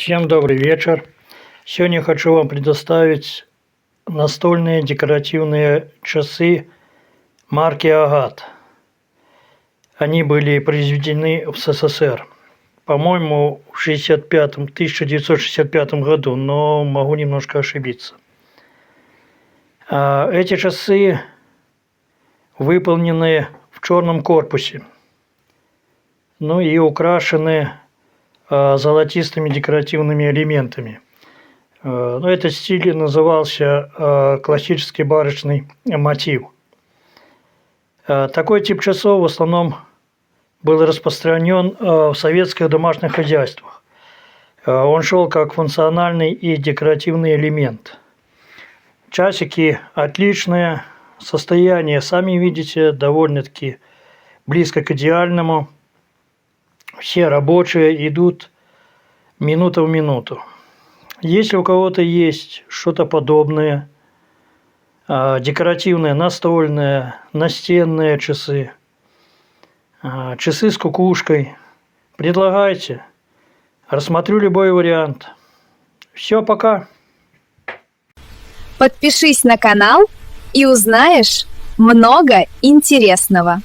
Всем добрый вечер. Сегодня хочу вам предоставить настольные декоративные часы марки Агат. Они были произведены в СССР, по-моему, в 1965 году, но могу немножко ошибиться. Эти часы выполнены в черном корпусе, ну и украшены золотистыми декоративными элементами. Этот стиль назывался классический барочный мотив. Такой тип часов в основном был распространен в советских домашних хозяйствах. Он шел как функциональный и декоративный элемент. Часики отличные, состояние, сами видите, довольно-таки близко к идеальному. Все рабочие, идут минута в минуту. Если у кого-то есть что-то подобное, декоративные, настольные, настенные часы, часы с кукушкой, предлагайте. Рассмотрю любой вариант. Все, пока. Подпишись на канал и узнаешь много интересного.